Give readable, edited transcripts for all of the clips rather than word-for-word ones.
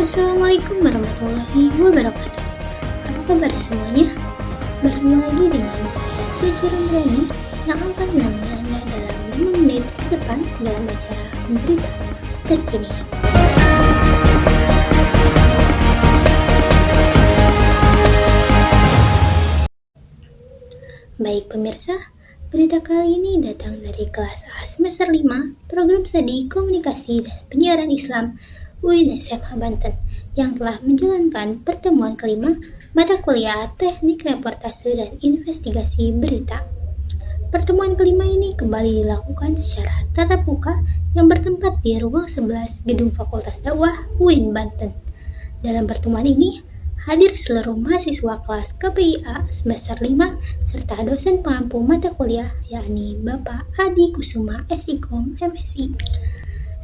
Assalamualaikum warahmatullahi wabarakatuh. Apa kabar semuanya? Bertemu lagi dengan saya Suci Ramdhani yang akan menemani Anda dalam 5 menit ke depan dalam acara berita terkini. Baik pemirsa, berita kali ini datang dari kelas A semester 5 Program Studi Komunikasi dan Penyiaran Islam UIN SMA Banten yang telah menjalankan pertemuan kelima mata kuliah Teknik Reportase dan Investigasi Berita. Pertemuan kelima ini kembali dilakukan secara tatap muka yang bertempat di ruang 11 Gedung Fakultas Dakwah UIN Banten. Dalam pertemuan ini, hadir seluruh mahasiswa kelas KPIA semester 5 serta dosen pengampu mata kuliah yakni Bapak Adi Kusuma SIKOM MSI.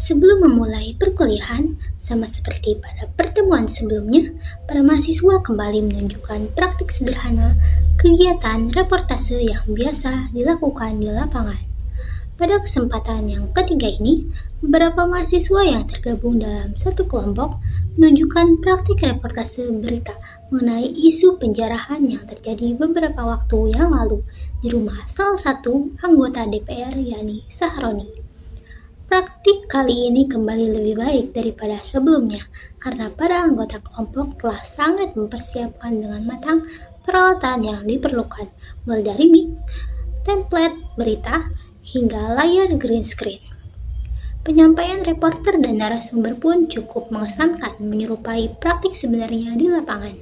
Sebelum memulai perkuliahan, sama seperti pada pertemuan sebelumnya, para mahasiswa kembali menunjukkan praktik sederhana kegiatan reportase yang biasa dilakukan di lapangan. Pada kesempatan yang ketiga ini, beberapa mahasiswa yang tergabung dalam satu kelompok menunjukkan praktik reportase berita mengenai isu penjarahan yang terjadi beberapa waktu yang lalu di rumah salah satu anggota DPR yakni Sahroni. Praktik kali ini kembali lebih baik daripada sebelumnya karena para anggota kelompok telah sangat mempersiapkan dengan matang peralatan yang diperlukan, mulai dari mic, template berita, hingga layar green screen. Penyampaian reporter dan narasumber pun cukup mengesankan menyerupai praktik sebenarnya di lapangan.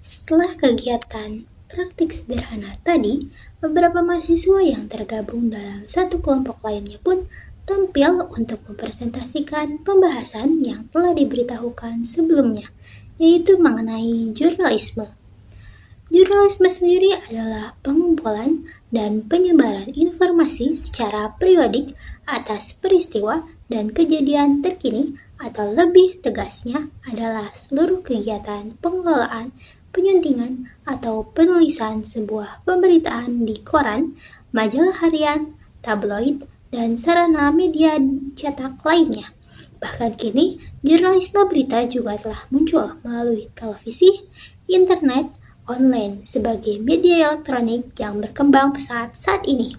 Setelah kegiatan praktik sederhana tadi, beberapa mahasiswa yang tergabung dalam satu kelompok lainnya pun tampil untuk mempresentasikan pembahasan yang telah diberitahukan sebelumnya, yaitu mengenai jurnalisme. Jurnalisme sendiri adalah pengumpulan dan penyebaran informasi secara periodik atas peristiwa dan kejadian terkini, atau lebih tegasnya adalah seluruh kegiatan pengelolaan, penyuntingan, atau penulisan sebuah pemberitaan di koran, majalah harian, tabloid, dan sarana media cetak lainnya. Bahkan kini, jurnalisme berita juga telah muncul melalui televisi, internet, online sebagai media elektronik yang berkembang pesat saat ini.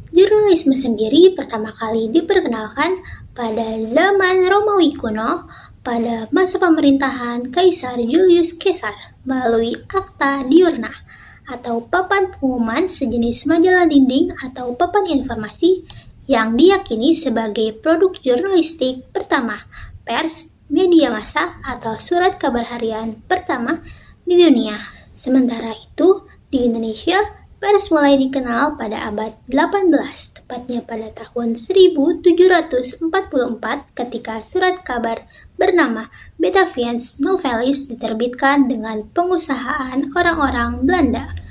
Jurnalisme sendiri pertama kali diperkenalkan pada zaman Romawi kuno pada masa pemerintahan Kaisar Julius Caesar melalui Akta Diurna atau papan pengumuman sejenis majalah dinding atau papan informasi yang diyakini sebagai produk jurnalistik pertama, pers, media massa, atau surat kabar harian pertama di dunia. Sementara itu, di Indonesia, pers mulai dikenal pada abad 18, tepatnya pada tahun 1744 ketika surat kabar bernama Batavia's Novelis diterbitkan dengan pengusahaan orang-orang Belanda.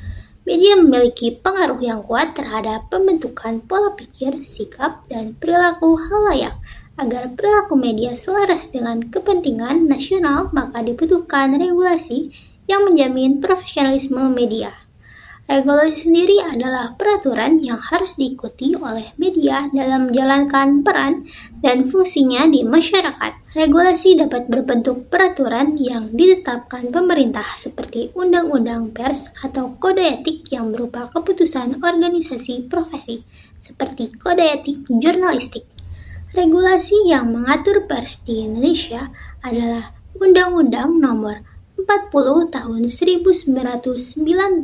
Media memiliki pengaruh yang kuat terhadap pembentukan pola pikir, sikap, dan perilaku khalayak. Agar perilaku media selaras dengan kepentingan nasional, maka dibutuhkan regulasi yang menjamin profesionalisme media. Regulasi sendiri adalah peraturan yang harus diikuti oleh media dalam menjalankan peran dan fungsinya di masyarakat. Regulasi dapat berbentuk peraturan yang ditetapkan pemerintah seperti undang-undang pers atau kode etik yang berupa keputusan organisasi profesi seperti kode etik jurnalistik. Regulasi yang mengatur pers di Indonesia adalah Undang-Undang Nomor 40 Tahun 1999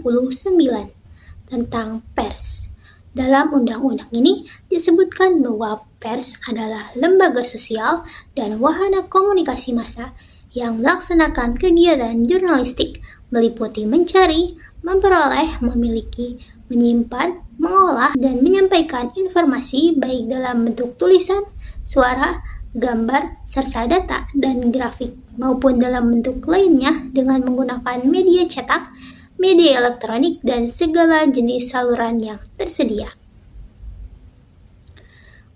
tentang pers. Dalam undang-undang ini disebutkan bahwa pers adalah lembaga sosial dan wahana komunikasi massa yang melaksanakan kegiatan jurnalistik meliputi mencari, memperoleh, memiliki, menyimpan, mengolah, dan menyampaikan informasi baik dalam bentuk tulisan, suara, gambar, serta data dan grafik maupun dalam bentuk lainnya dengan menggunakan media cetak, media elektronik, dan segala jenis saluran yang tersedia.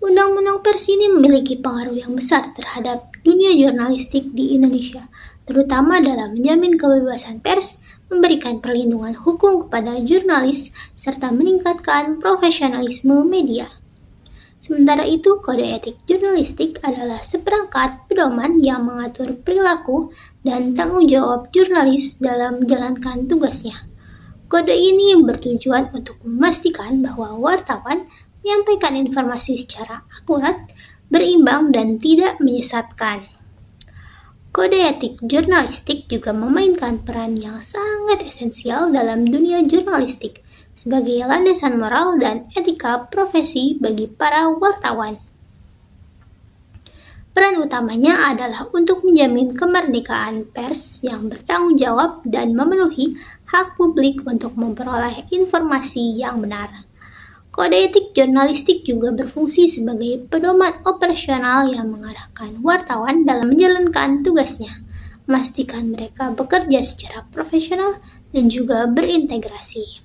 Undang-undang pers ini memiliki pengaruh yang besar terhadap dunia jurnalistik di Indonesia, terutama dalam menjamin kebebasan pers, memberikan perlindungan hukum kepada jurnalis, serta meningkatkan profesionalisme media. Sementara itu, kode etik jurnalistik adalah seperangkat pedoman yang mengatur perilaku dan tanggung jawab jurnalis dalam menjalankan tugasnya. Kode ini bertujuan untuk memastikan bahwa wartawan menyampaikan informasi secara akurat, berimbang, dan tidak menyesatkan. Kode etik jurnalistik juga memainkan peran yang sangat esensial dalam dunia jurnalistik sebagai landasan moral dan etika profesi bagi para wartawan. Peran utamanya adalah untuk menjamin kemerdekaan pers yang bertanggung jawab dan memenuhi hak publik untuk memperoleh informasi yang benar. Kode etik jurnalistik juga berfungsi sebagai pedoman operasional yang mengarahkan wartawan dalam menjalankan tugasnya, memastikan mereka bekerja secara profesional dan juga berintegrasi.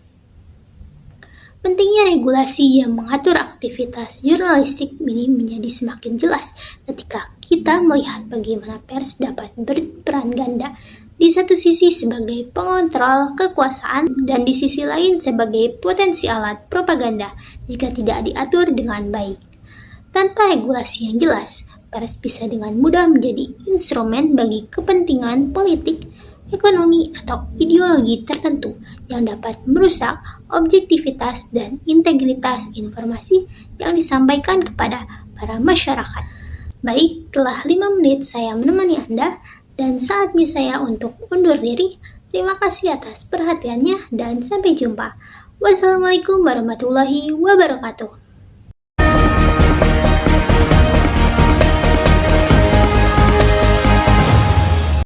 Pentingnya regulasi yang mengatur aktivitas jurnalistik ini menjadi semakin jelas ketika kita melihat bagaimana pers dapat berperan ganda, di satu sisi sebagai pengontrol kekuasaan dan di sisi lain sebagai potensi alat propaganda jika tidak diatur dengan baik. Tanpa regulasi yang jelas, pers bisa dengan mudah menjadi instrumen bagi kepentingan politik, ekonomi, atau ideologi tertentu yang dapat merusak objektivitas dan integritas informasi yang disampaikan kepada para masyarakat. Baik, telah 5 menit saya menemani Anda dan saatnya saya untuk undur diri. Terima kasih atas perhatiannya dan sampai jumpa. Wassalamualaikum warahmatullahi wabarakatuh.